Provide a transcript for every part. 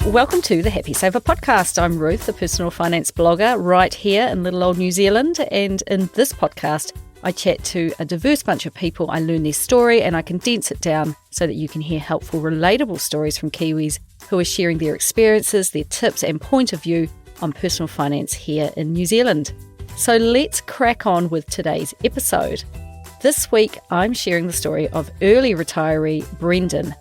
Welcome to the Happy Saver podcast. I'm Ruth, the personal finance blogger right here in little old New Zealand. And in this podcast, I chat to a diverse bunch of people. I learn their story and I condense it down so that you can hear helpful, relatable stories from Kiwis who are sharing their experiences, their tips and point of view on personal finance here in New Zealand. So let's crack on with today's episode. This week, I'm sharing the story of early retiree Brendan.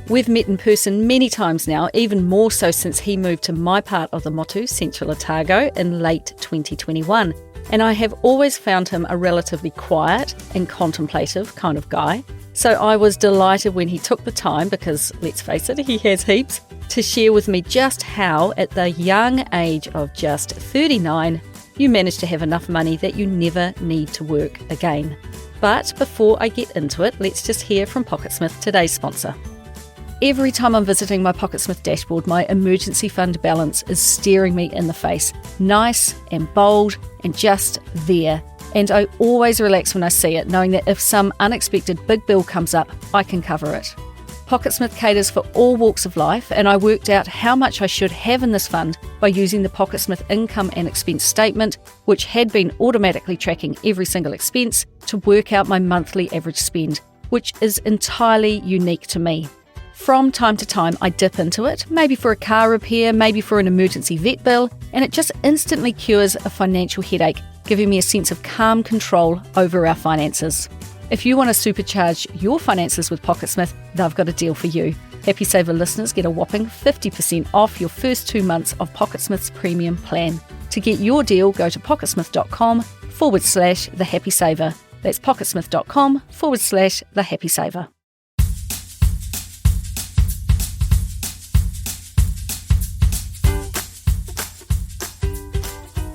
We've met in person many times now, even more so since he moved to my part of the motu, Central Otago, in late 2021. And I have always found him a relatively quiet and contemplative kind of guy. So I was delighted when he took the time, because let's face it, he has heaps, to share with me just how, at the young age of just 39, you manage to have enough money that you never need to work again. But before I get into it, let's just hear from Pocketsmith, today's sponsor. Every time I'm visiting my Pocketsmith dashboard, my emergency fund balance is staring me in the face. Nice and bold and just there. And I always relax when I see it, knowing that if some unexpected big bill comes up, I can cover it. Pocketsmith caters for all walks of life, and I worked out how much I should have in this fund by using the Pocketsmith income and expense statement, which had been automatically tracking every single expense, to work out my monthly average spend, which is entirely unique to me. From time to time, I dip into it, maybe for a car repair, maybe for an emergency vet bill, and it just instantly cures a financial headache, giving me a sense of calm control over our finances. If you want to supercharge your finances with Pocketsmith, they've got a deal for you. Happy Saver listeners get a whopping 50% off your first 2 months of Pocketsmith's premium plan. To get your deal, go to pocketsmith.com/the happy saver. That's pocketsmith.com/the happy saver.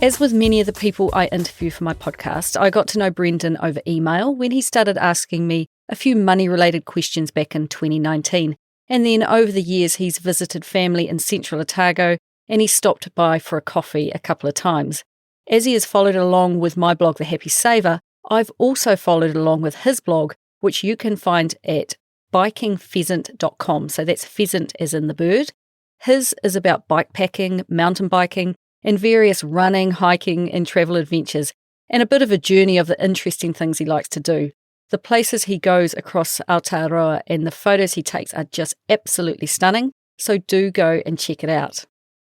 As with many of the people I interview for my podcast, I got to know Brendan over email when he started asking me a few money-related questions back in 2019. And then over the years, he's visited family in Central Otago and he stopped by for a coffee a couple of times. As he has followed along with my blog, The Happy Saver, I've also followed along with his blog, which you can find at bikingpheasant.com. So that's pheasant as in the bird. His is about bikepacking, mountain biking, and various running, hiking and travel adventures, and a bit of a journey of the interesting things he likes to do. The places he goes across Aotearoa and the photos he takes are just absolutely stunning, so do go and check it out.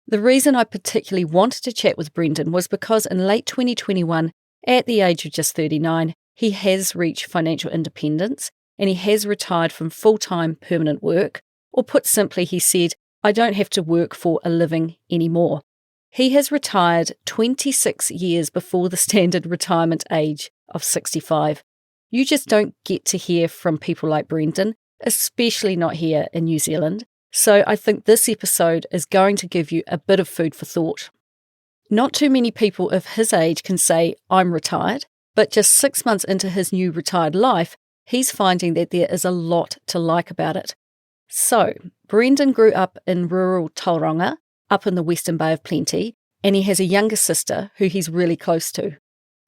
The reason I particularly wanted to chat with Brendan was because in late 2021, at the age of just 39, he has reached financial independence and he has retired from full-time permanent work, or put simply, he said, I don't have to work for a living anymore. He has retired 26 years before the standard retirement age of 65. You just don't get to hear from people like Brendan, especially not here in New Zealand. So I think this episode is going to give you a bit of food for thought. Not too many people of his age can say, I'm retired, but just 6 months into his new retired life, he's finding that there is a lot to like about it. So, Brendan grew up in rural Tauranga, up in the Western Bay of Plenty, and he has a younger sister who he's really close to.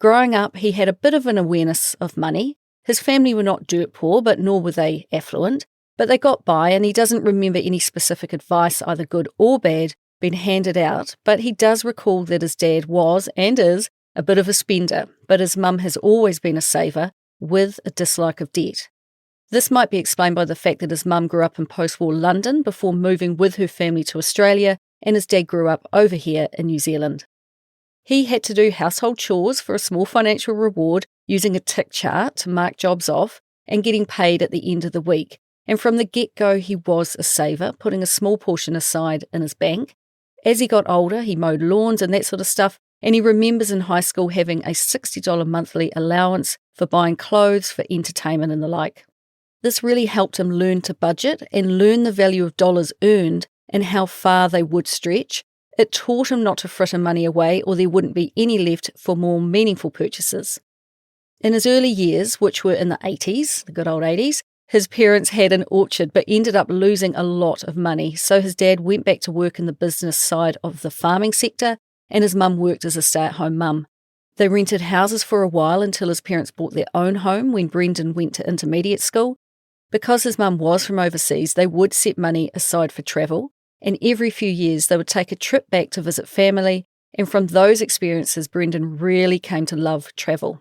Growing up, he had a bit of an awareness of money. His family were not dirt poor, but nor were they affluent, but they got by, and he doesn't remember any specific advice, either good or bad, being handed out, but he does recall that his dad was, and is, a bit of a spender, but his mum has always been a saver, with a dislike of debt. This might be explained by the fact that his mum grew up in post-war London before moving with her family to Australia, and his dad grew up over here in New Zealand. He had to do household chores for a small financial reward using a tick chart to mark jobs off and getting paid at the end of the week. And from the get-go, he was a saver, putting a small portion aside in his bank. As he got older, he mowed lawns and that sort of stuff, and he remembers in high school having a $60 monthly allowance for buying clothes, for entertainment and the like. This really helped him learn to budget and learn the value of dollars earned and how far they would stretch. It taught him not to fritter money away, or there wouldn't be any left for more meaningful purchases. In his early years, which were in the 80s, the good old 80s, his parents had an orchard but ended up losing a lot of money, so his dad went back to work in the business side of the farming sector, and his mum worked as a stay-at-home mum. They rented houses for a while until his parents bought their own home when Brendan went to intermediate school. Because his mum was from overseas, they would set money aside for travel, and every few years they would take a trip back to visit family, and from those experiences, Brendan really came to love travel.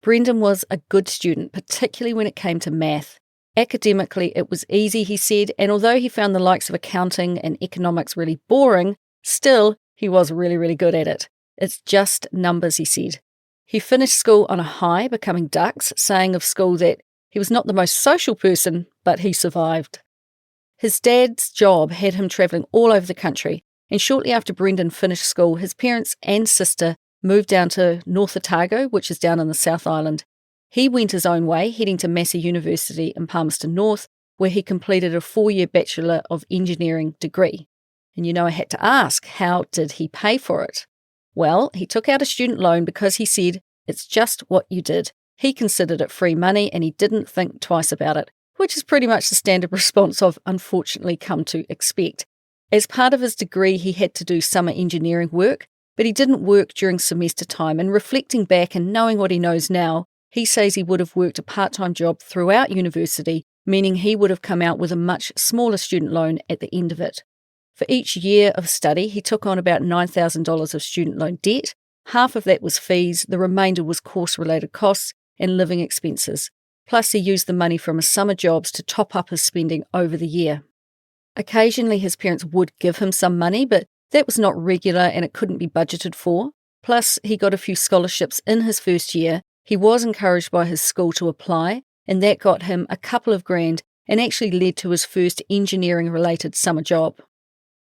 Brendan was a good student, particularly when it came to math. Academically, it was easy, he said, and although he found the likes of accounting and economics really boring, still, he was really, really good at it. It's just numbers, he said. He finished school on a high, becoming Dux, saying of school that he was not the most social person, but he survived. His dad's job had him travelling all over the country, and shortly after Brendan finished school, his parents and sister moved down to North Otago, which is down in the South Island. He went his own way, heading to Massey University in Palmerston North, where he completed a 4-year Bachelor of Engineering degree. And I had to ask, how did he pay for it? Well, he took out a student loan because he said, it's just what you did. He considered it free money and he didn't think twice about it, which is pretty much the standard response I've unfortunately come to expect. As part of his degree, he had to do summer engineering work, but he didn't work during semester time, and reflecting back and knowing what he knows now, he says he would have worked a part-time job throughout university, meaning he would have come out with a much smaller student loan at the end of it. For each year of study, he took on about $9,000 of student loan debt. Half of that was fees, the remainder was course-related costs and living expenses. Plus, he used the money from his summer jobs to top up his spending over the year. Occasionally, his parents would give him some money, but that was not regular and it couldn't be budgeted for. Plus, he got a few scholarships in his first year. He was encouraged by his school to apply, and that got him a couple of grand and actually led to his first engineering-related summer job.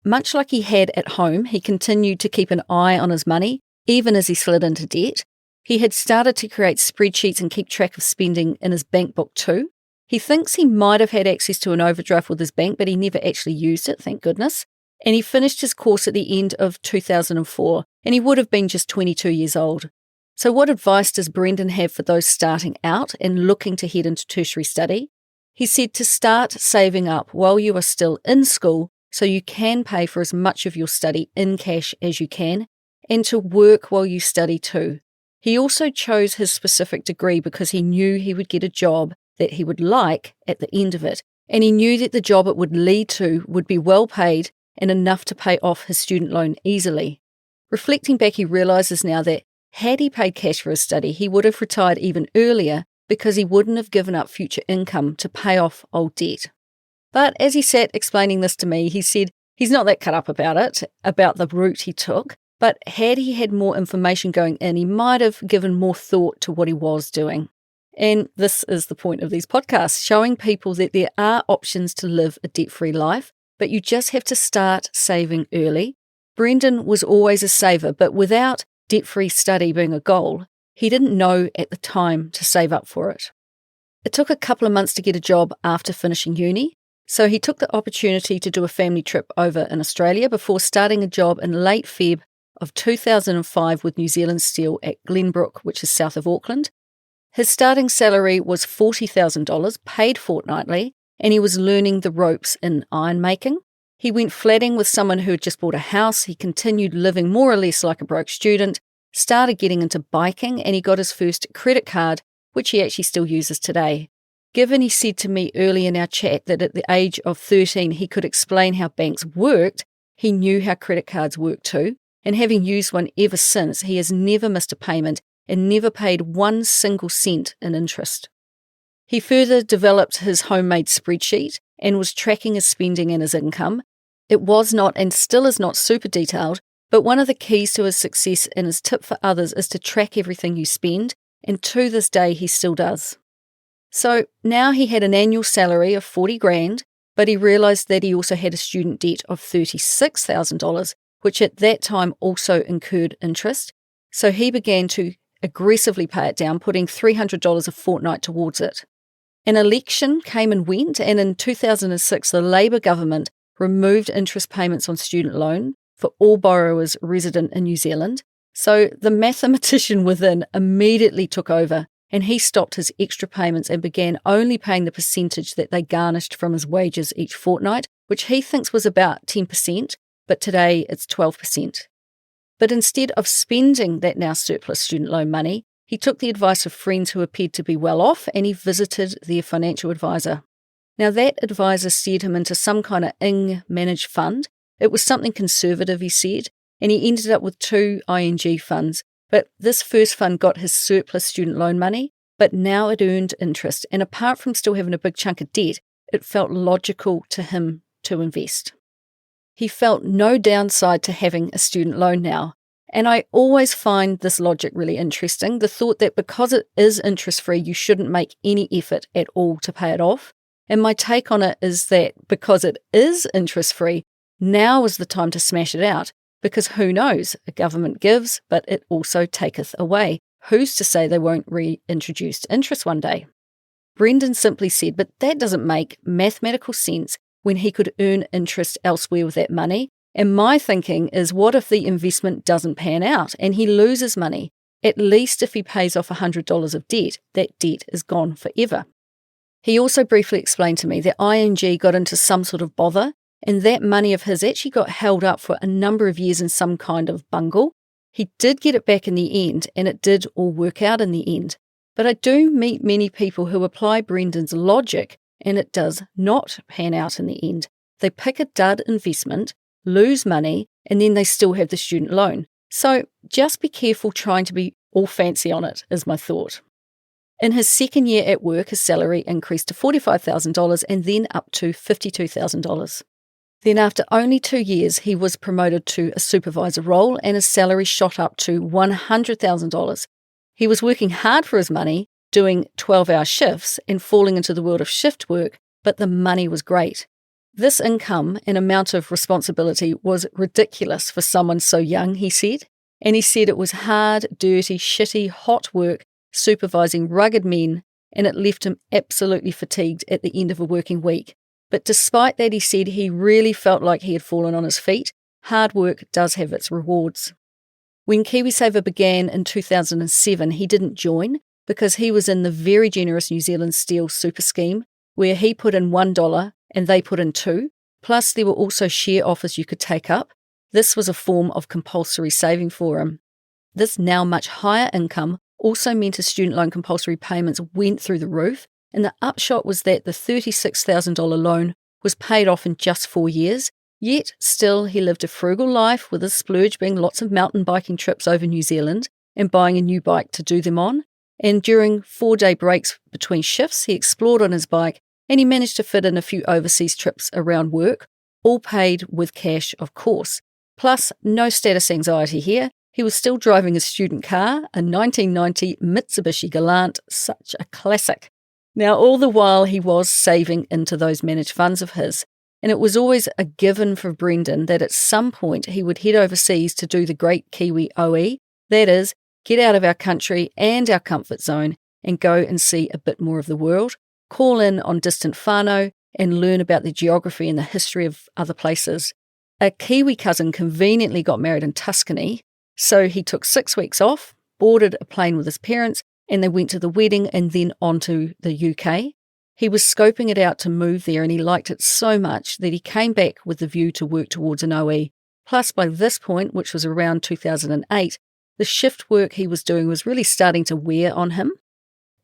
Much like he had at home, he continued to keep an eye on his money, even as he slid into debt. He had started to create spreadsheets and keep track of spending in his bank book too. He thinks he might have had access to an overdraft with his bank, but he never actually used it, thank goodness. And he finished his course at the end of 2004, and he would have been just 22 years old. So what advice does Brendan have for those starting out and looking to head into tertiary study? He said to start saving up while you are still in school so you can pay for as much of your study in cash as you can, and to work while you study too. He also chose his specific degree because he knew he would get a job that he would like at the end of it, and he knew that the job it would lead to would be well paid and enough to pay off his student loan easily. Reflecting back, he realises now that had he paid cash for his study, he would have retired even earlier because he wouldn't have given up future income to pay off old debt. But as he sat explaining this to me, he said he's not that cut up about it, about the route he took, but had he had more information going in, he might have given more thought to what he was doing. And this is the point of these podcasts, showing people that there are options to live a debt-free life, but you just have to start saving early. Brendan was always a saver, but without debt-free study being a goal, he didn't know at the time to save up for it. It took a couple of months to get a job after finishing uni, so he took the opportunity to do a family trip over in Australia before starting a job in late Feb of 2005 with New Zealand Steel at Glenbrook, which is south of Auckland. His starting salary was $40,000, paid fortnightly, and he was learning the ropes in iron making. He went flatting with someone who had just bought a house. He continued living more or less like a broke student, started getting into biking, and he got his first credit card, which he actually still uses today. Given he said to me early in our chat that at the age of 13 he could explain how banks worked, he knew how credit cards worked too, and having used one ever since, he has never missed a payment and never paid 1 single cent in interest. He further developed his homemade spreadsheet and was tracking his spending and his income. It was not and still is not super detailed, but one of the keys to his success and his tip for others is to track everything you spend, and to this day he still does. So now he had an annual salary of 40 grand, but he realised that he also had a student debt of $36,000, which at that time also incurred interest. So he began to aggressively pay it down, putting $300 a fortnight towards it. An election came and went, and in 2006 the Labour government removed interest payments on student loan for all borrowers resident in New Zealand. So the mathematician within immediately took over, and he stopped his extra payments and began only paying the percentage that they garnished from his wages each fortnight, which he thinks was about 10%, but today it's 12%. But instead of spending that now surplus student loan money, he took the advice of friends who appeared to be well off, and he visited their financial advisor. Now that advisor steered him into some kind of managed fund. It was something conservative, he said, and he ended up with 2 ING funds. But this first fund got his surplus student loan money, but now it earned interest. And apart from still having a big chunk of debt, it felt logical to him to invest. He felt no downside to having a student loan now. And I always find this logic really interesting, the thought that because it is interest-free, you shouldn't make any effort at all to pay it off. And my take on it is that because it is interest-free, now is the time to smash it out, because who knows, a government gives, but it also taketh away. Who's to say they won't reintroduce interest one day? Brendan simply said, but that doesn't make mathematical sense when he could earn interest elsewhere with that money. And my thinking is, what if the investment doesn't pan out and he loses money? At least if he pays off $100 of debt, that debt is gone forever. He also briefly explained to me that ING got into some sort of bother, and that money of his actually got held up for a number of years in some kind of bungle. He did get it back in the end, and it did all work out in the end. But I do meet many people who apply Brendan's logic, and it does not pan out in the end. They pick a dud investment, lose money, and then they still have the student loan. So just be careful trying to be all fancy on it, is my thought. In his second year at work, his salary increased to $45,000 and then up to $52,000. Then after only 2 years, he was promoted to a supervisor role and his salary shot up to $100,000. He was working hard for his money, doing 12-hour shifts and falling into the world of shift work, but the money was great. This income and amount of responsibility was ridiculous for someone so young, he said. And he said it was hard, dirty, shitty, hot work, supervising rugged men, and it left him absolutely fatigued at the end of a working week. But despite that, he said he really felt like he had fallen on his feet. Hard work does have its rewards. When KiwiSaver began in 2007, he didn't join because he was in the very generous New Zealand Steel Super Scheme, where he put in $1 and they put in $2. Plus, there were also share offers you could take up. This was a form of compulsory saving for him. This now much higher income also meant his student loan compulsory payments went through the roof, and the upshot was that the $36,000 loan was paid off in just 4 years, yet still he lived a frugal life with his splurge being lots of mountain biking trips over New Zealand and buying a new bike to do them on. And during 4-day breaks between shifts, he explored on his bike and he managed to fit in a few overseas trips around work, all paid with cash, of course. Plus, no status anxiety here. He was still driving a student car, a 1990 Mitsubishi Galant, such a classic. Now, all the while he was saving into those managed funds of his, and it was always a given for Brendan that at some point he would head overseas to do the great Kiwi OE, that is, get out of our country and our comfort zone and go and see a bit more of the world, call in on distant whānau and learn about the geography and the history of other places. A Kiwi cousin conveniently got married in Tuscany, so he took 6 weeks off, boarded a plane with his parents, and they went to the wedding and then on to the UK. He was scoping it out to move there and he liked it so much that he came back with the view to work towards an OE. Plus, by this point, which was around 2008, the shift work he was doing was really starting to wear on him.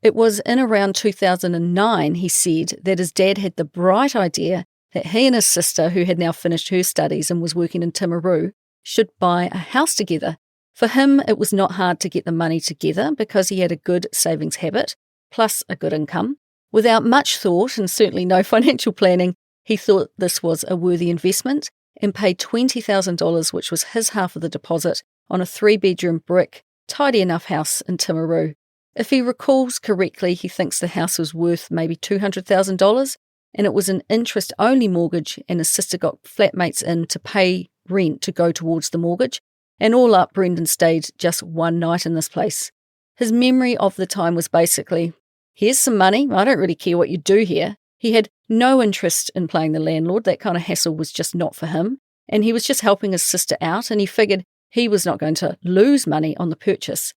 It was in around 2009, he said, that his dad had the bright idea that he and his sister, who had now finished her studies and was working in Timaru, should buy a house together. For him, it was not hard to get the money together because he had a good savings habit, plus a good income. Without much thought and certainly no financial planning, he thought this was a worthy investment and paid $20,000, which was his half of the deposit, on a 3-bedroom brick, tidy enough house in Timaru. If he recalls correctly, he thinks the house was worth maybe $200,000, and it was an interest-only mortgage, and his sister got flatmates in to pay rent to go towards the mortgage, and all up, Brendan stayed just one night in this place. His memory of the time was basically, here's some money, I don't really care what you do here. He had no interest in playing the landlord, that kind of hassle was just not for him, and he was just helping his sister out, and he figured he was not going to lose money on the purchase.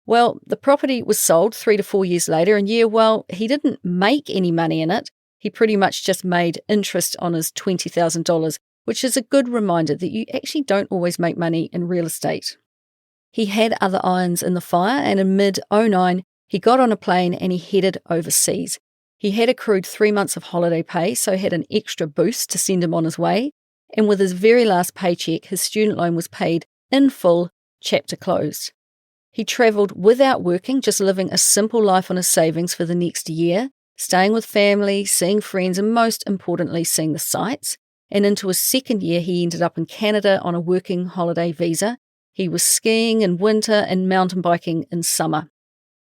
Well, the property was sold 3 to 4 years later, and he didn't make any money in it. He pretty much just made interest on his $20,000, which is a good reminder that you actually don't always make money in real estate. He had other irons in the fire, and in mid-09, he got on a plane and he headed overseas. He had accrued 3 months of holiday pay, so had an extra boost to send him on his way. And with his very last paycheck, his student loan was paid in full, chapter closed. He travelled without working, just living a simple life on his savings for the next year, staying with family, seeing friends, and most importantly, seeing the sights. And into his second year, he ended up in Canada on a working holiday visa. He was skiing in winter and mountain biking in summer.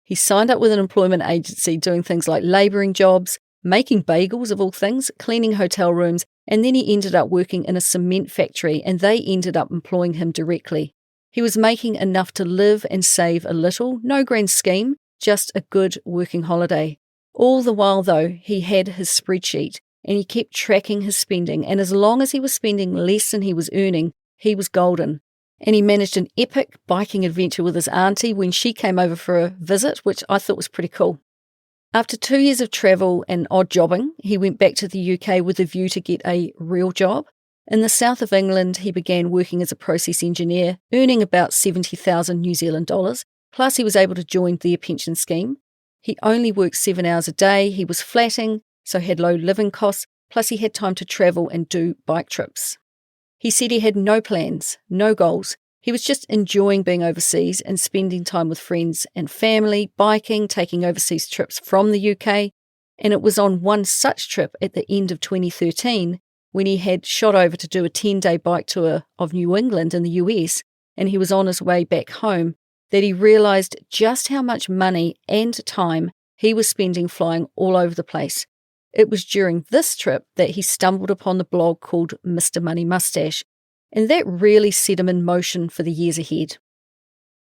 He signed up with an employment agency doing things like labouring jobs, making bagels of all things, cleaning hotel rooms, and then he ended up working in a cement factory and they ended up employing him directly. He was making enough to live and save a little, no grand scheme, just a good working holiday. All the while, though, he had his spreadsheet and he kept tracking his spending, and as long as he was spending less than he was earning, he was golden. And he managed an epic biking adventure with his auntie when she came over for a visit, which I thought was pretty cool. After 2 years of travel and odd jobbing, he went back to the UK with a view to get a real job. In the south of England, he began working as a process engineer, earning about 70,000 New Zealand dollars, plus he was able to join their pension scheme. He only worked 7 hours a day, he was flatting, so had low living costs, plus he had time to travel and do bike trips. He said he had no plans, no goals. He was just enjoying being overseas and spending time with friends and family, biking, taking overseas trips from the UK. And it was on one such trip at the end of 2013 when he had shot over to do a 10-day bike tour of New England in the US, and he was on his way back home, that he realised just how much money and time he was spending flying all over the place. It was during this trip that he stumbled upon the blog called Mr. Money Mustache, and that really set him in motion for the years ahead.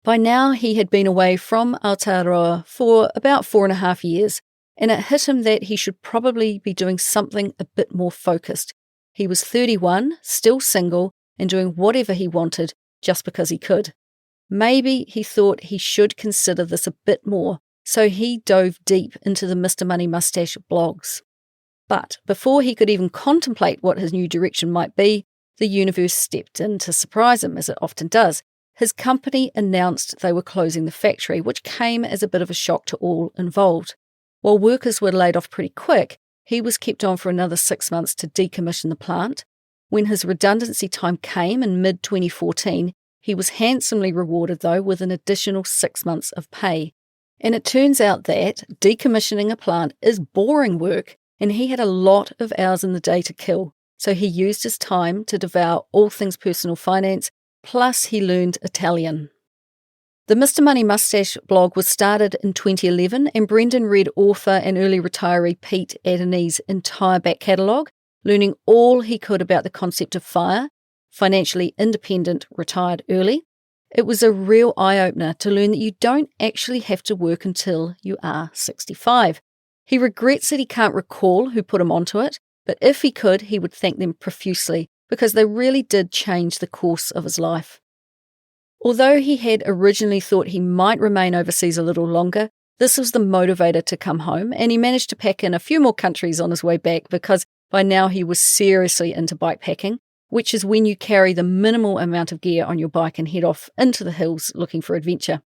By now, he had been away from Aotearoa for about 4.5 years, and it hit him that he should probably be doing something a bit more focused. He was 31, still single, and doing whatever he wanted just because he could. Maybe he thought he should consider this a bit more, so he dove deep into the Mr. Money Mustache blogs. But before he could even contemplate what his new direction might be, the universe stepped in to surprise him, as it often does. His company announced they were closing the factory, which came as a bit of a shock to all involved. While workers were laid off pretty quick, he was kept on for another 6 months to decommission the plant. When his redundancy time came in mid-2014, he was handsomely rewarded, though, with an additional 6 months of pay. And it turns out that decommissioning a plant is boring work, and he had a lot of hours in the day to kill. So he used his time to devour all things personal finance, plus he learned Italian. The Mr. Money Mustache blog was started in 2011, and Brendan read author and early retiree Pete Adeni's entire back catalogue, learning all he could about the concept of FIRE, financially independent, retired early. It was a real eye-opener to learn that you don't actually have to work until you are 65. He regrets that he can't recall who put him onto it, but if he could, he would thank them profusely because they really did change the course of his life. Although he had originally thought he might remain overseas a little longer, this was the motivator to come home, and he managed to pack in a few more countries on his way back because by now he was seriously into bikepacking, which is when you carry the minimal amount of gear on your bike and head off into the hills looking for adventure.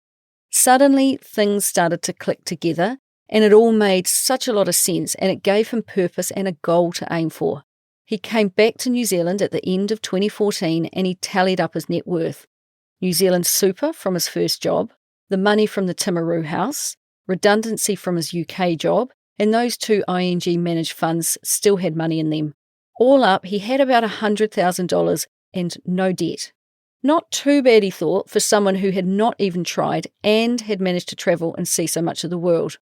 Suddenly, things started to click together, and it all made such a lot of sense, and it gave him purpose and a goal to aim for. He came back to New Zealand at the end of 2014 and he tallied up his net worth. New Zealand super from his first job, the money from the Timaru house, redundancy from his UK job, and those 2 ING managed funds still had money in them. All up, he had about $100,000 and no debt. Not too bad, he thought, for someone who had not even tried and had managed to travel and see so much of the world.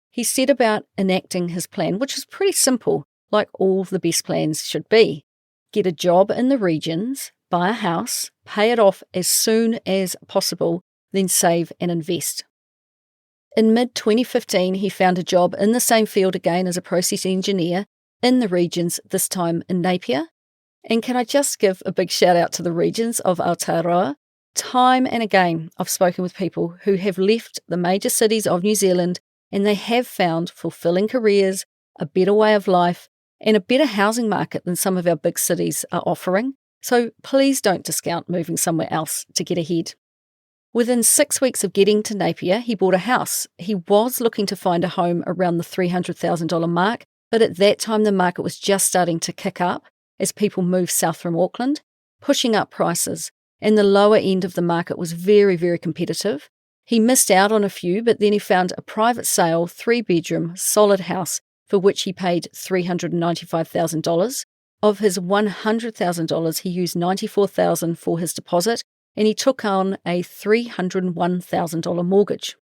He set about enacting his plan, which was pretty simple, like all the best plans should be. Get a job in the regions, buy a house, pay it off as soon as possible, then save and invest. In mid-2015, he found a job in the same field again as a process engineer in the regions, this time in Napier. And can I just give a big shout out to the regions of Aotearoa? Time and again, I've spoken with people who have left the major cities of New Zealand and they have found fulfilling careers, a better way of life, and a better housing market than some of our big cities are offering. So please don't discount moving somewhere else to get ahead. Within 6 weeks of getting to Napier, he bought a house. He was looking to find a home around the $300,000 mark, but at that time the market was just starting to kick up as people moved south from Auckland, pushing up prices, and the lower end of the market was very, very competitive. He missed out on a few, but then he found a private sale, 3-bedroom, solid house for which he paid $395,000. Of his $100,000, he used $94,000 for his deposit, and he took on a $301,000 mortgage.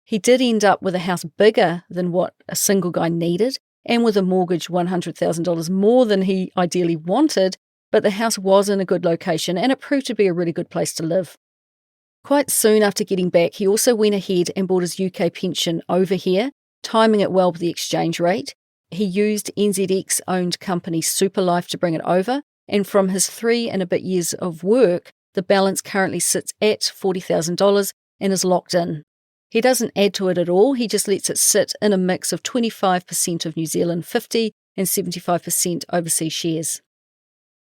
He did end up with a house bigger than what a single guy needed, and with a mortgage $100,000 more than he ideally wanted, but the house was in a good location and it proved to be a really good place to live. Quite soon after getting back, he also went ahead and bought his UK pension over here, timing it well with the exchange rate. He used NZX-owned company Superlife to bring it over, and from his 3 and a bit years of work, the balance currently sits at $40,000 and is locked in. He doesn't add to it at all, he just lets it sit in a mix of 25% of New Zealand 50 and 75% overseas shares.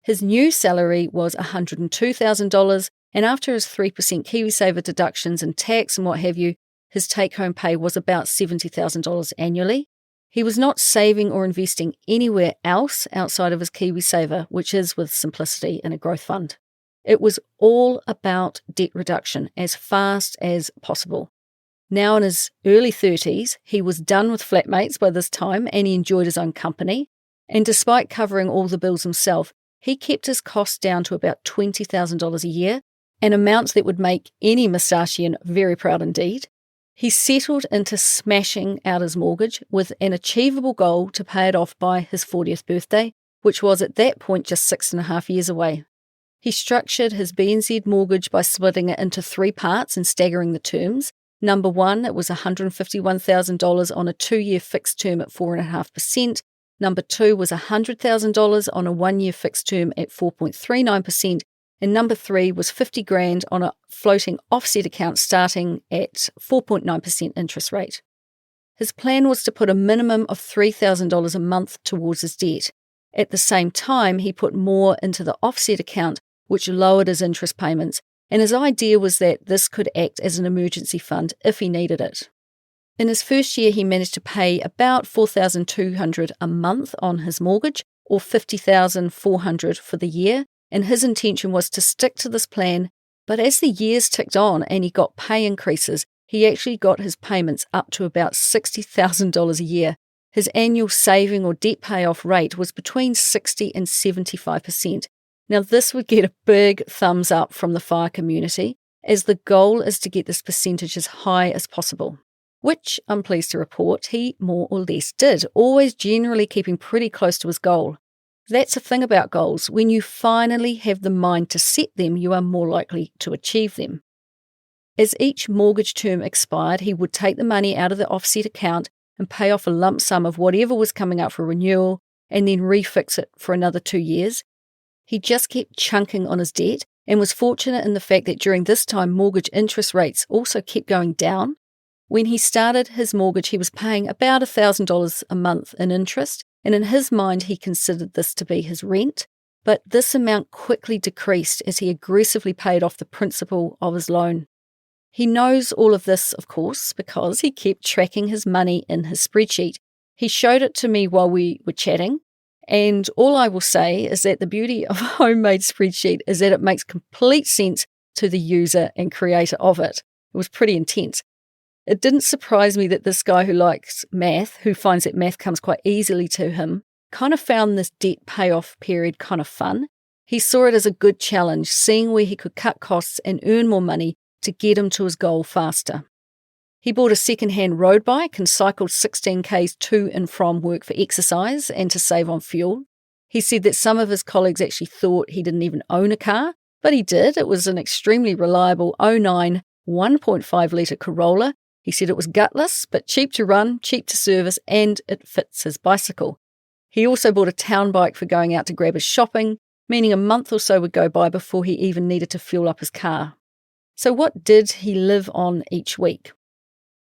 His new salary was $102,000, and after his 3% KiwiSaver deductions and tax and what have you, his take-home pay was about $70,000 annually. He was not saving or investing anywhere else outside of his KiwiSaver, which is with simplicity in a growth fund. It was all about debt reduction as fast as possible. Now in his early 30s, he was done with flatmates by this time and he enjoyed his own company. And despite covering all the bills himself, he kept his costs down to about $20,000 a year, an amount that would make any moustachian very proud indeed. He settled into smashing out his mortgage with an achievable goal to pay it off by his 40th birthday, which was at that point just 6.5 years away. He structured his BNZ mortgage by splitting it into 3 parts and staggering the terms. Number 1, it was $151,000 on a 2-year fixed term at 4.5%. Number 2 was $100,000 on a 1-year fixed term at 4.39%. And number 3 was $50,000 on a floating offset account starting at 4.9% interest rate. His plan was to put a minimum of $3,000 a month towards his debt. At the same time, he put more into the offset account, which lowered his interest payments, and his idea was that this could act as an emergency fund if he needed it. In his first year, he managed to pay about $4,200 a month on his mortgage, or $50,400 for the year, and his intention was to stick to this plan, but as the years ticked on and he got pay increases, he actually got his payments up to about $60,000 a year. His annual saving or debt payoff rate was between 60 and 75%. Now this would get a big thumbs up from the FIRE community, as the goal is to get this percentage as high as possible, which I'm pleased to report he more or less did, always generally keeping pretty close to his goal. That's the thing about goals. When you finally have the mind to set them, you are more likely to achieve them. As each mortgage term expired, he would take the money out of the offset account and pay off a lump sum of whatever was coming up for renewal and then refix it for another 2 years. He just kept chunking on his debt and was fortunate in the fact that during this time mortgage interest rates also kept going down. When he started his mortgage, he was paying about $1,000 a month in interest, and in his mind he considered this to be his rent, but this amount quickly decreased as he aggressively paid off the principal of his loan. He knows all of this, of course, because he kept tracking his money in his spreadsheet. He showed it to me while we were chatting, and all I will say is that the beauty of a homemade spreadsheet is that it makes complete sense to the user and creator of it. It was pretty intense. It didn't surprise me that this guy who likes math, who finds that math comes quite easily to him, kind of found this debt payoff period kind of fun. He saw it as a good challenge, seeing where he could cut costs and earn more money to get him to his goal faster. He bought a second-hand road bike and cycled 16 k's to and from work for exercise and to save on fuel. He said that some of his colleagues actually thought he didn't even own a car, but he did. It was an extremely reliable 09 1.5-litre Corolla. He said it was gutless, but cheap to run, cheap to service, and it fits his bicycle. He also bought a town bike for going out to grab his shopping, meaning a month or so would go by before he even needed to fuel up his car. So what did he live on each week?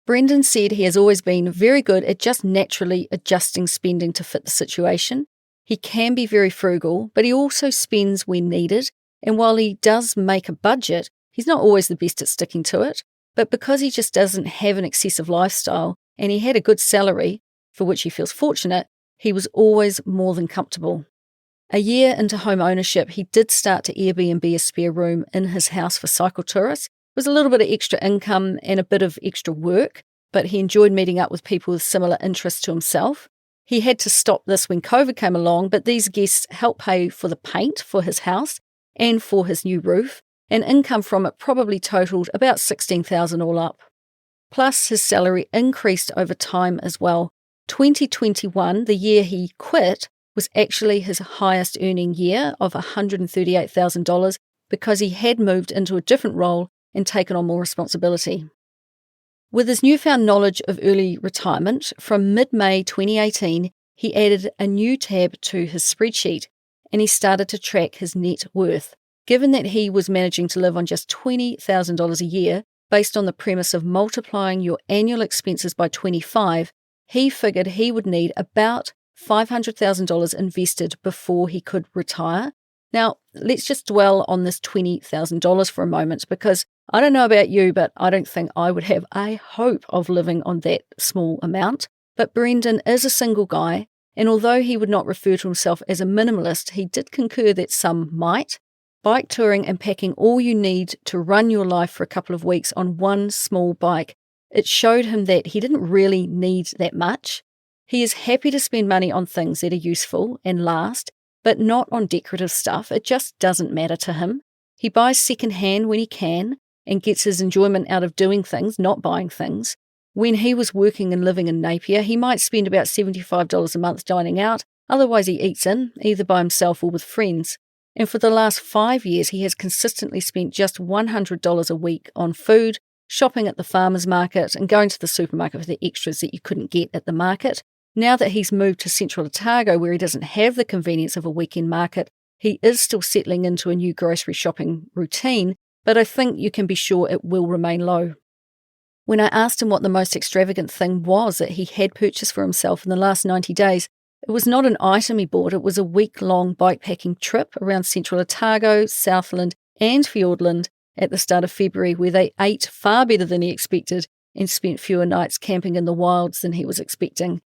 Brendan said he has always been very good at just naturally adjusting spending to fit the situation. He can be very frugal, but he also spends when needed, and while he does make a budget, He's not always the best at sticking to it, but because he just doesn't have an excessive lifestyle and he had a good salary, for which he feels fortunate, he was always more than comfortable. A year into home ownership, he did start to Airbnb a spare room in his house for cycle tourists. It was a little bit of extra income and a bit of extra work, but he enjoyed meeting up with people with similar interests to himself. He had to stop this when COVID came along, but these guests helped pay for the paint for his house and for his new roof, and income from it probably totaled about $16,000 all up. Plus, his salary increased over time as well. 2021, the year he quit, was actually his highest earning year of $138,000 because he had moved into a different role and taken on more responsibility. With his newfound knowledge of early retirement, from mid-May 2018, he added a new tab to his spreadsheet and he started to track his net worth. Given that he was managing to live on just $20,000 a year, based on the premise of multiplying your annual expenses by 25, he figured he would need about $500,000 invested before he could retire. Now, let's just dwell on this $20,000 for a moment, because I don't know about you, but I don't think I would have a hope of living on that small amount. But Brendan is a single guy, and although he would not refer to himself as a minimalist, he did concur that some might. Bike touring and packing all you need to run your life for a couple of weeks on one small bike, it showed him that he didn't really need that much. He is happy to spend money on things that are useful and last, but not on decorative stuff. It just doesn't matter to him. He buys secondhand when he can and gets his enjoyment out of doing things, not buying things. When he was working and living in Napier, he might spend about $75 a month dining out. Otherwise, he eats in, either by himself or with friends. And for the last 5 years, he has consistently spent just $100 a week on food, shopping at the farmer's market, and going to the supermarket for the extras that you couldn't get at the market. Now that he's moved to Central Otago, where he doesn't have the convenience of a weekend market, he is still settling into a new grocery shopping routine, but I think you can be sure it will remain low. When I asked him what the most extravagant thing was that he had purchased for himself in the last 90 days, it was not an item he bought, it was a week-long bikepacking trip around Central Otago, Southland and Fiordland at the start of February, where they ate far better than he expected and spent fewer nights camping in the wilds than he was expecting.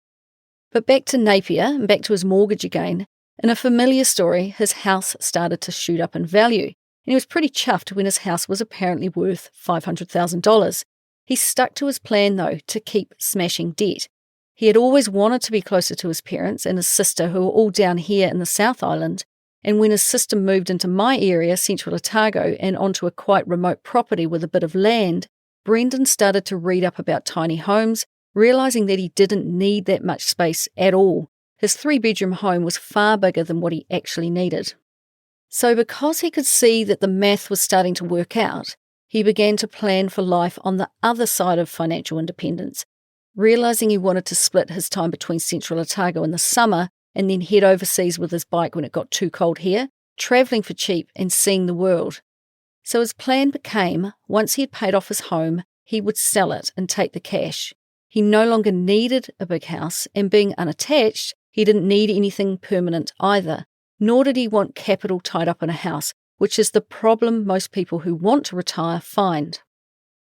But back to Napier and back to his mortgage again. In a familiar story, his house started to shoot up in value, and he was pretty chuffed when his house was apparently worth $500,000. He stuck to his plan, though, to keep smashing debt. He had always wanted to be closer to his parents and his sister, who were all down here in the South Island, and when his sister moved into my area, Central Otago, and onto a quite remote property with a bit of land, Brendan started to read up about tiny homes, realising that he didn't need that much space at all. His 3-bedroom home was far bigger than what he actually needed. So because he could see that the math was starting to work out, he began to plan for life on the other side of financial independence, realising he wanted to split his time between Central Otago in the summer and then head overseas with his bike when it got too cold here, travelling for cheap and seeing the world. So his plan became, once he had paid off his home, he would sell it and take the cash. He no longer needed a big house, and being unattached, he didn't need anything permanent either, nor did he want capital tied up in a house, which is the problem most people who want to retire find.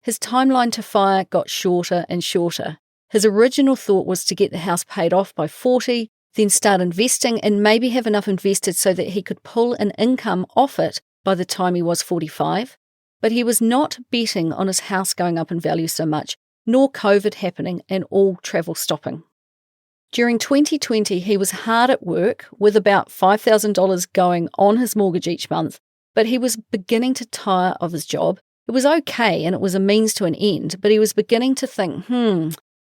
His timeline to FIRE got shorter and shorter. His original thought was to get the house paid off by 40, then start investing and maybe have enough invested so that he could pull an income off it by the time he was 45. But he was not betting on his house going up in value so much, nor COVID happening and all travel stopping. During 2020, he was hard at work with about $5,000 going on his mortgage each month, but he was beginning to tire of his job. It was okay and it was a means to an end, but he was beginning to think,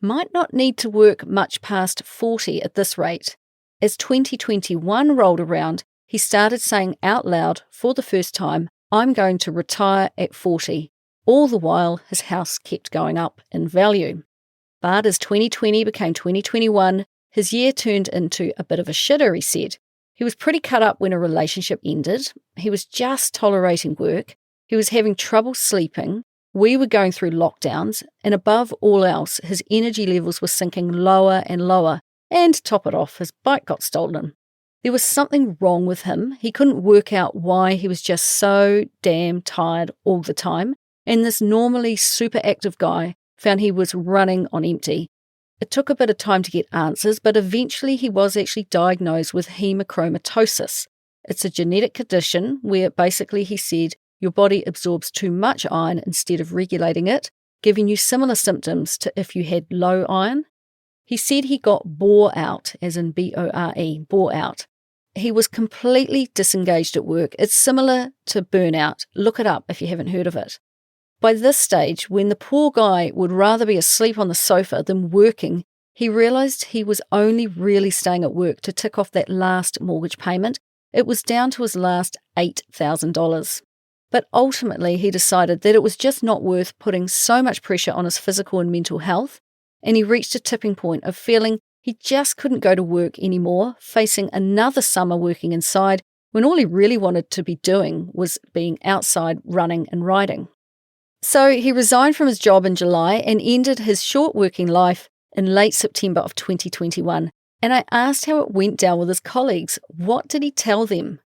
might not need to work much past 40 at this rate. As 2021 rolled around, he started saying out loud for the first time, I'm going to retire at 40. All the while, his house kept going up in value. But as 2020 became 2021, his year turned into a bit of a shitter, he said. He was pretty cut up when a relationship ended. He was just tolerating work. He was having trouble sleeping. We were going through lockdowns, and above all else, his energy levels were sinking lower and lower, and to top it off, his bike got stolen. There was something wrong with him. He couldn't work out why he was just so damn tired all the time, and this normally super active guy found he was running on empty. It took a bit of time to get answers, but eventually he was actually diagnosed with hemochromatosis. It's a genetic condition where basically he said your body absorbs too much iron instead of regulating it, giving you similar symptoms to if you had low iron. He said he got bore out, as in B-O-R-E, bore out. He was completely disengaged at work. It's similar to burnout. Look it up if you haven't heard of it. By this stage, when the poor guy would rather be asleep on the sofa than working, he realised he was only really staying at work to tick off that last mortgage payment. It was down to his last $8,000. But ultimately, he decided that it was just not worth putting so much pressure on his physical and mental health, and he reached a tipping point of feeling he just couldn't go to work anymore, facing another summer working inside when all he really wanted to be doing was being outside running and riding. So he resigned from his job in July and ended his short working life in late September of 2021. And I asked how it went down with his colleagues. What did he tell them?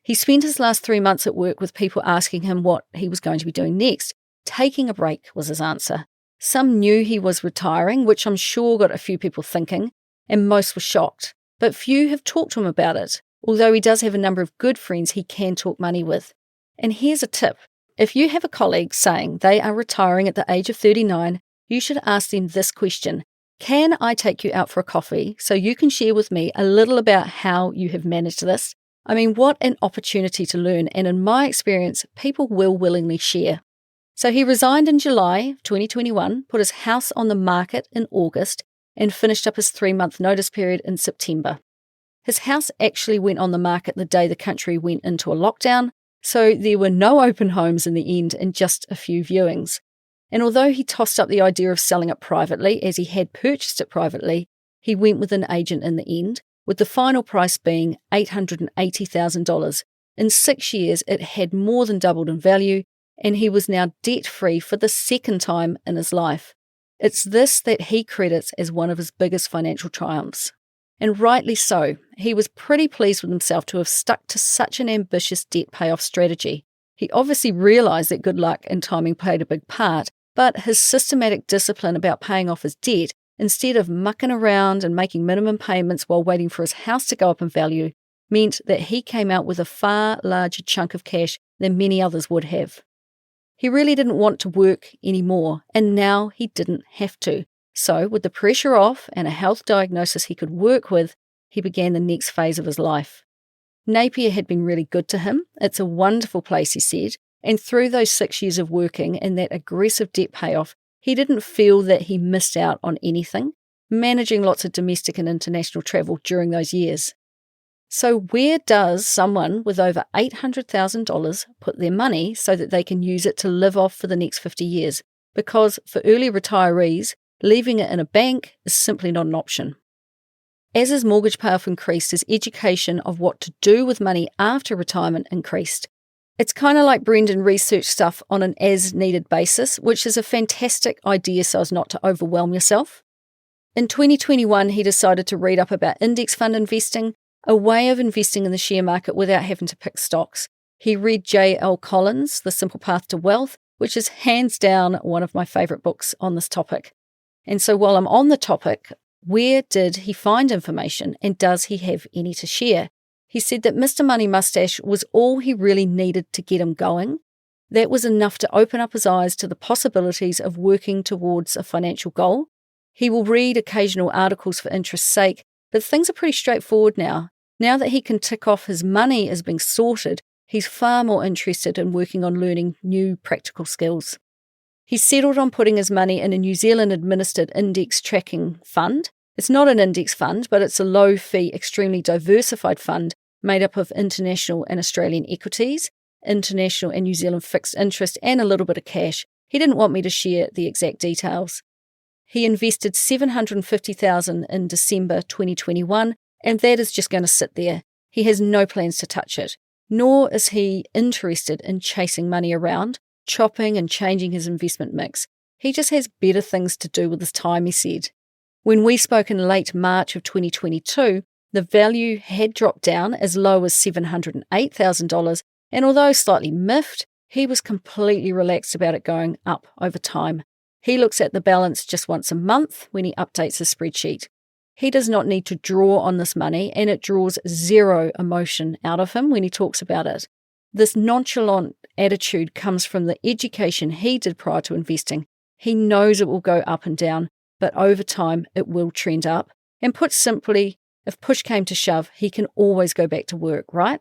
He spent his last 3 months at work with people asking him what he was going to be doing next. Taking a break was his answer. Some knew he was retiring, which I'm sure got a few people thinking, and most were shocked. But few have talked to him about it, although he does have a number of good friends he can talk money with. And here's a tip. If you have a colleague saying they are retiring at the age of 39, you should ask them this question. Can I take you out for a coffee so you can share with me a little about how you have managed this? I mean, what an opportunity to learn, and in my experience, people will willingly share. So he resigned in July 2021, put his house on the market in August, and finished up his 3-month notice period in September. His house actually went on the market the day the country went into a lockdown, so there were no open homes in the end and just a few viewings. And although he tossed up the idea of selling it privately, as he had purchased it privately, he went with an agent in the end, with the final price being $880,000. In 6 years, it had more than doubled in value, and he was now debt-free for the second time in his life. It's this that he credits as one of his biggest financial triumphs. And rightly so. He was pretty pleased with himself to have stuck to such an ambitious debt payoff strategy. He obviously realised that good luck and timing played a big part, but his systematic discipline about paying off his debt, instead of mucking around and making minimum payments while waiting for his house to go up in value, meant that he came out with a far larger chunk of cash than many others would have. He really didn't want to work anymore, and now he didn't have to. So, with the pressure off and a health diagnosis he could work with, he began the next phase of his life. Napier had been really good to him. It's a wonderful place, he said, and through those 6 years of working and that aggressive debt payoff, he didn't feel that he missed out on anything, managing lots of domestic and international travel during those years. So where does someone with over $800,000 put their money so that they can use it to live off for the next 50 years? Because for early retirees, leaving it in a bank is simply not an option. As his mortgage payoff increased, his education of what to do with money after retirement increased. It's kind of like Brendan research stuff on an as-needed basis, which is a fantastic idea so as not to overwhelm yourself. In 2021, he decided to read up about index fund investing, a way of investing in the share market without having to pick stocks. He read J.L. Collins' The Simple Path to Wealth, which is hands down one of my favourite books on this topic. And so while I'm on the topic, where did he find information, and does he have any to share? He said that Mr. Money Mustache was all he really needed to get him going. That was enough to open up his eyes to the possibilities of working towards a financial goal. He will read occasional articles for interest's sake, but things are pretty straightforward now. Now that he can tick off his money as being sorted, he's far more interested in working on learning new practical skills. He settled on putting his money in a New Zealand-administered index tracking fund. It's not an index fund, but it's a low-fee, extremely diversified fund made up of international and Australian equities, international and New Zealand fixed interest, and a little bit of cash. He didn't want me to share the exact details. He invested $750,000 in December 2021, and that is just going to sit there. He has no plans to touch it, nor is he interested in chasing money around, chopping and changing his investment mix. He just has better things to do with his time, he said. When we spoke in late March of 2022, The value had dropped down as low as $708,000, and although slightly miffed, he was completely relaxed about it going up over time. He looks at the balance just once a month when he updates his spreadsheet. He does not need to draw on this money, and it draws zero emotion out of him when he talks about it. This nonchalant attitude comes from the education he did prior to investing. He knows it will go up and down, but over time it will trend up. And put simply, if push came to shove, he can always go back to work, right?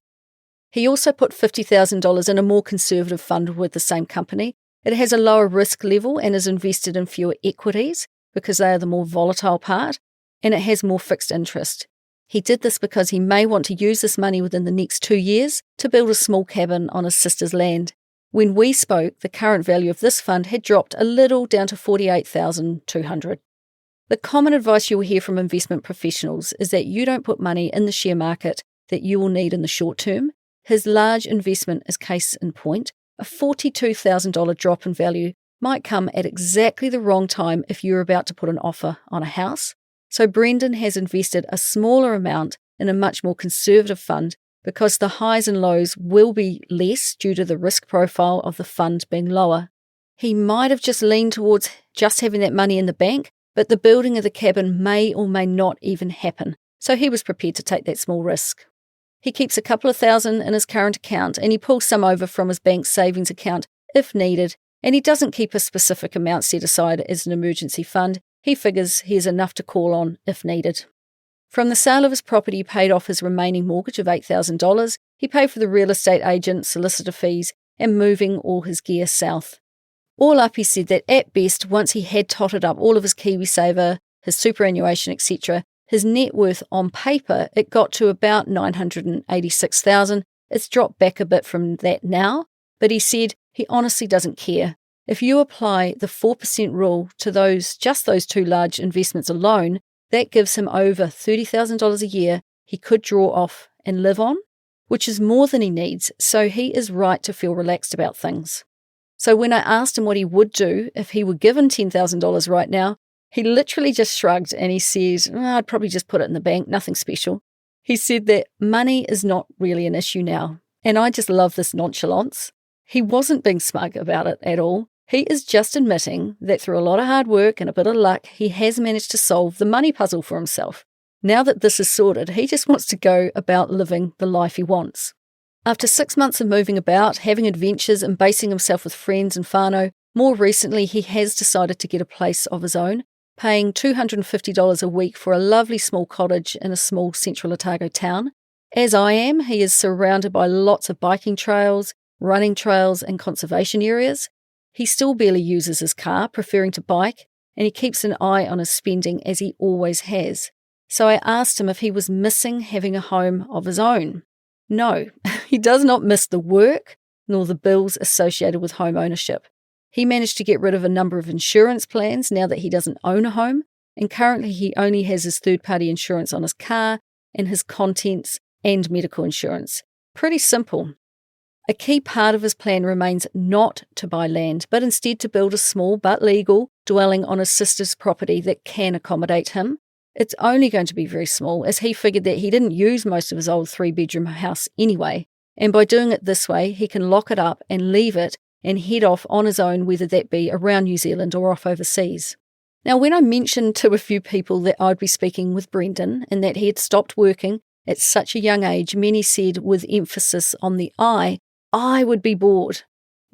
He also put $50,000 in a more conservative fund with the same company. It has a lower risk level and is invested in fewer equities because they are the more volatile part, and it has more fixed interest. He did this because he may want to use this money within the next 2 years to build a small cabin on his sister's land. When we spoke, the current value of this fund had dropped a little down to $48,200. The common advice you will hear from investment professionals is that you don't put money in the share market that you will need in the short term. His large investment is case in point. A $42,000 drop in value might come at exactly the wrong time if you're about to put an offer on a house. So Brendan has invested a smaller amount in a much more conservative fund because the highs and lows will be less due to the risk profile of the fund being lower. He might have just leaned towards just having that money in the bank, but the building of the cabin may or may not even happen, so he was prepared to take that small risk. He keeps a couple of thousand in his current account, and he pulls some over from his bank savings account if needed, and he doesn't keep a specific amount set aside as an emergency fund. He figures he has enough to call on if needed. From the sale of his property, he paid off his remaining mortgage of $8,000. He paid for the real estate agent, solicitor fees, and moving all his gear south. All up, he said that at best, once he had totted up all of his KiwiSaver, his superannuation, etc., his net worth on paper, it got to about $986,000. It's dropped back a bit from that now, but he said he honestly doesn't care. If you apply the 4% rule to just those two large investments alone, that gives him over $30,000 a year he could draw off and live on, which is more than he needs, so he is right to feel relaxed about things. So when I asked him what he would do if he were given $10,000 right now, he literally just shrugged and he says, I'd probably just put it in the bank, nothing special. He said that money is not really an issue now, and I just love this nonchalance. He wasn't being smug about it at all. He is just admitting that through a lot of hard work and a bit of luck, he has managed to solve the money puzzle for himself. Now that this is sorted, he just wants to go about living the life he wants. After 6 months of moving about, having adventures and basing himself with friends and whānau, more recently he has decided to get a place of his own, paying $250 a week for a lovely small cottage in a small Central Otago town. As I am, he is surrounded by lots of biking trails, running trails and conservation areas. He still barely uses his car, preferring to bike, and he keeps an eye on his spending as he always has. So I asked him if he was missing having a home of his own. No, he does not miss the work nor the bills associated with home ownership. He managed to get rid of a number of insurance plans now that he doesn't own a home, and currently he only has his third-party insurance on his car and his contents and medical insurance. Pretty simple. A key part of his plan remains not to buy land, but instead to build a small but legal dwelling on his sister's property that can accommodate him. It's only going to be very small, as he figured that he didn't use most of his old 3-bedroom house anyway, and by doing it this way, he can lock it up and leave it and head off on his own, whether that be around New Zealand or off overseas. Now, when I mentioned to a few people that I'd be speaking with Brendan and that he had stopped working at such a young age, many said, with emphasis on the I would be bored.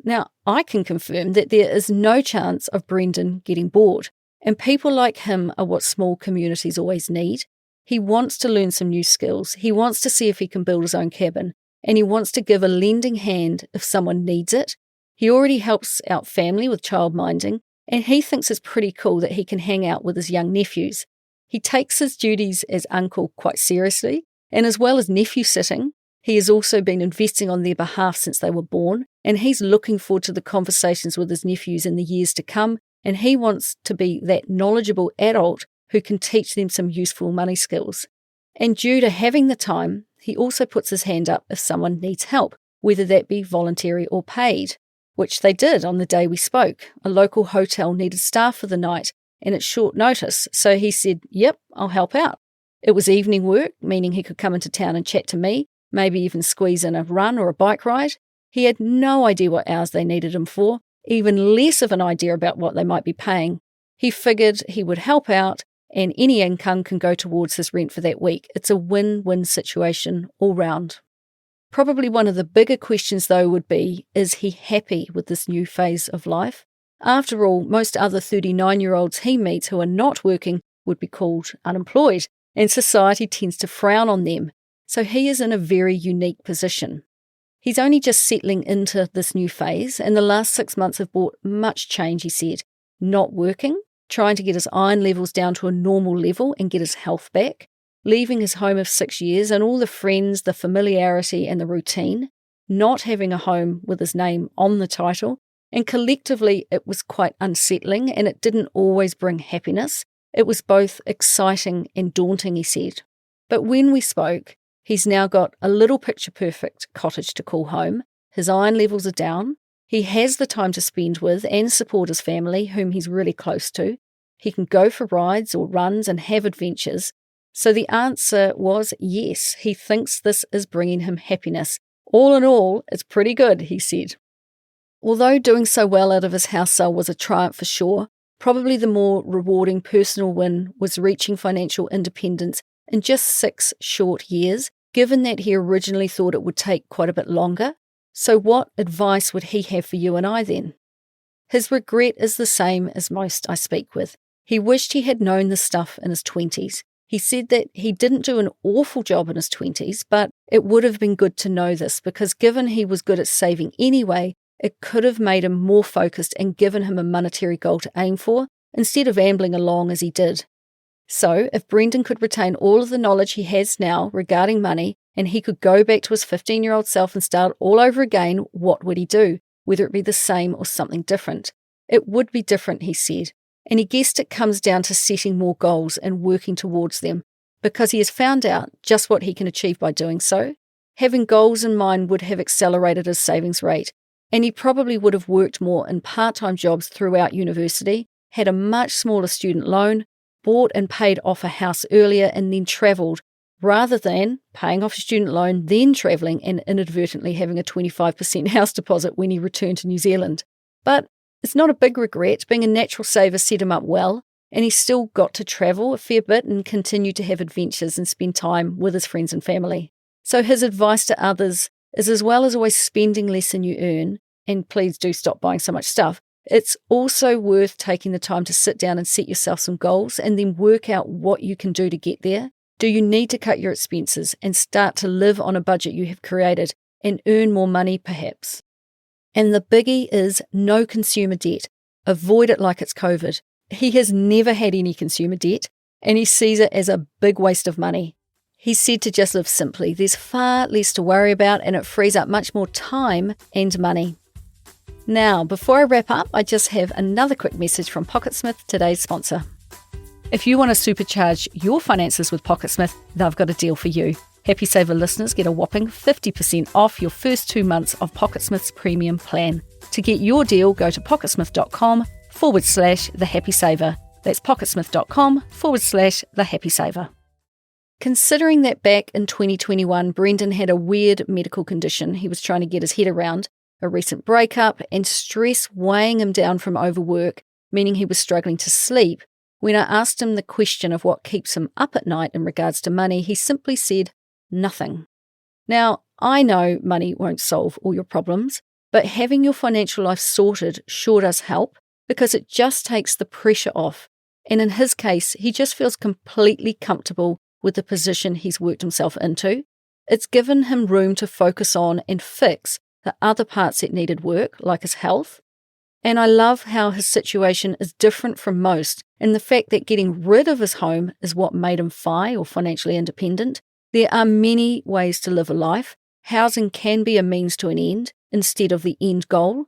Now, I can confirm that there is no chance of Brendan getting bored, and people like him are what small communities always need. He wants to learn some new skills, he wants to see if he can build his own cabin, and he wants to give a lending hand if someone needs it. He already helps out family with childminding, and he thinks it's pretty cool that he can hang out with his young nephews. He takes his duties as uncle quite seriously, and as well as nephew sitting, he has also been investing on their behalf since they were born, and he's looking forward to the conversations with his nephews in the years to come, and he wants to be that knowledgeable adult who can teach them some useful money skills. And due to having the time, he also puts his hand up if someone needs help, whether that be voluntary or paid, which they did on the day we spoke. A local hotel needed staff for the night, and it's short notice, so he said, yep, I'll help out. It was evening work, meaning he could come into town and chat to me, maybe even squeeze in a run or a bike ride. He had no idea what hours they needed him for, even less of an idea about what they might be paying. He figured he would help out, and any income can go towards his rent for that week. It's a win-win situation all round. Probably one of the bigger questions, though, would be, is he happy with this new phase of life? After all, most other 39-year-olds he meets who are not working would be called unemployed, and society tends to frown on them. So he is in a very unique position. He's only just settling into this new phase, and the last 6 months have brought much change, he said. Not working, trying to get his iron levels down to a normal level and get his health back, leaving his home of 6 years and all the friends, the familiarity and the routine, not having a home with his name on the title, and collectively it was quite unsettling and it didn't always bring happiness. It was both exciting and daunting, he said. But when we spoke, he's now got a little picture-perfect cottage to call home, his iron levels are down, he has the time to spend with and support his family, whom he's really close to, he can go for rides or runs and have adventures. So the answer was yes, he thinks this is bringing him happiness. All in all, it's pretty good, he said. Although doing so well out of his house sale was a triumph for sure, probably the more rewarding personal win was reaching financial independence in just 6 short years, given that he originally thought it would take quite a bit longer. So what advice would he have for you and I then? His regret is the same as most I speak with. He wished he had known this stuff in his 20s. He said that he didn't do an awful job in his 20s, but it would have been good to know this because given he was good at saving anyway, it could have made him more focused and given him a monetary goal to aim for, instead of ambling along as he did. So, if Brendan could retain all of the knowledge he has now regarding money, and he could go back to his 15-year-old self and start all over again, what would he do, whether it be the same or something different? It would be different, he said, and he guessed it comes down to setting more goals and working towards them, because he has found out just what he can achieve by doing so. Having goals in mind would have accelerated his savings rate, and he probably would have worked more in part-time jobs throughout university, had a much smaller student loan, bought and paid off a house earlier and then travelled, rather than paying off a student loan, then travelling and inadvertently having a 25% house deposit when he returned to New Zealand. But it's not a big regret. Being a natural saver set him up well, and he still got to travel a fair bit and continue to have adventures and spend time with his friends and family. So his advice to others is, as well as always spending less than you earn, and please do stop buying so much stuff, it's also worth taking the time to sit down and set yourself some goals and then work out what you can do to get there. Do you need to cut your expenses and start to live on a budget you have created and earn more money perhaps? And the biggie is no consumer debt. Avoid it like it's COVID. He has never had any consumer debt and he sees it as a big waste of money. He said to just live simply. There's far less to worry about and it frees up much more time and money. Now, before I wrap up, I just have another quick message from Pocketsmith, today's sponsor. If you want to supercharge your finances with Pocketsmith, they've got a deal for you. Happy Saver listeners get a whopping 50% off your first 2 months of Pocketsmith's premium plan. To get your deal, go to pocketsmith.com/thehappysaver. That's pocketsmith.com/thehappysaver. Considering that back in 2021, Brendan had a weird medical condition he was trying to get his head around, a recent breakup, and stress weighing him down from overwork, meaning he was struggling to sleep, when I asked him the question of what keeps him up at night in regards to money, he simply said, nothing. Now, I know money won't solve all your problems, but having your financial life sorted sure does help because it just takes the pressure off. And in his case, he just feels completely comfortable with the position he's worked himself into. It's given him room to focus on and fix the other parts that needed work, like his health. And I love how his situation is different from most, and the fact that getting rid of his home is what made him financially independent. There are many ways to live a life. Housing can be a means to an end instead of the end goal.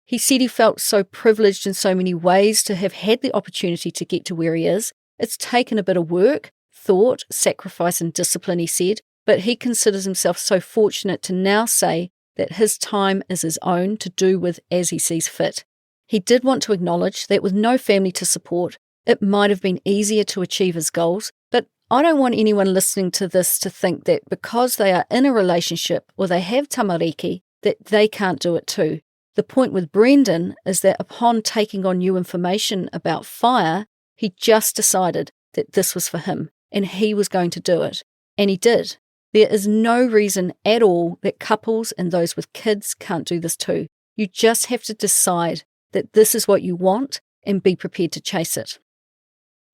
He said he felt so privileged in so many ways to have had the opportunity to get to where he is. It's taken a bit of work, thought, sacrifice and discipline, he said, but he considers himself so fortunate to now say that his time is his own to do with as he sees fit. He did want to acknowledge that with no family to support, it might have been easier to achieve his goals, but I don't want anyone listening to this to think that because they are in a relationship or they have tamariki, that they can't do it too. The point with Brendan is that upon taking on new information about fire, he just decided that this was for him and he was going to do it. And he did. There is no reason at all that couples and those with kids can't do this too. You just have to decide that this is what you want and be prepared to chase it.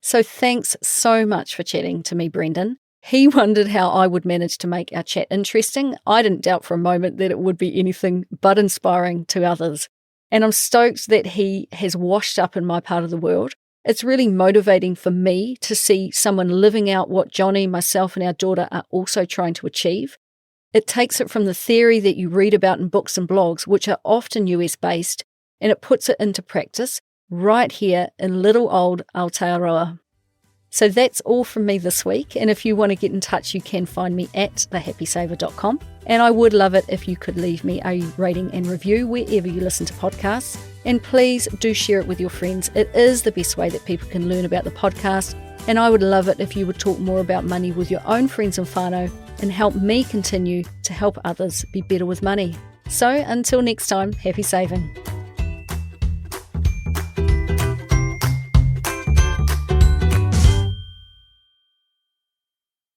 So thanks so much for chatting to me, Brendan. He wondered how I would manage to make our chat interesting. I didn't doubt for a moment that it would be anything but inspiring to others. And I'm stoked that he has washed up in my part of the world. It's really motivating for me to see someone living out what Johnny, myself, and our daughter are also trying to achieve. It takes it from the theory that you read about in books and blogs, which are often US-based, and it puts it into practice right here in little old Aotearoa. So that's all from me this week, and if you want to get in touch, you can find me at thehappysaver.com, and I would love it if you could leave me a rating and review wherever you listen to podcasts, and please do share it with your friends. It is the best way that people can learn about the podcast, and I would love it if you would talk more about money with your own friends and whānau and help me continue to help others be better with money. So until next time, happy saving.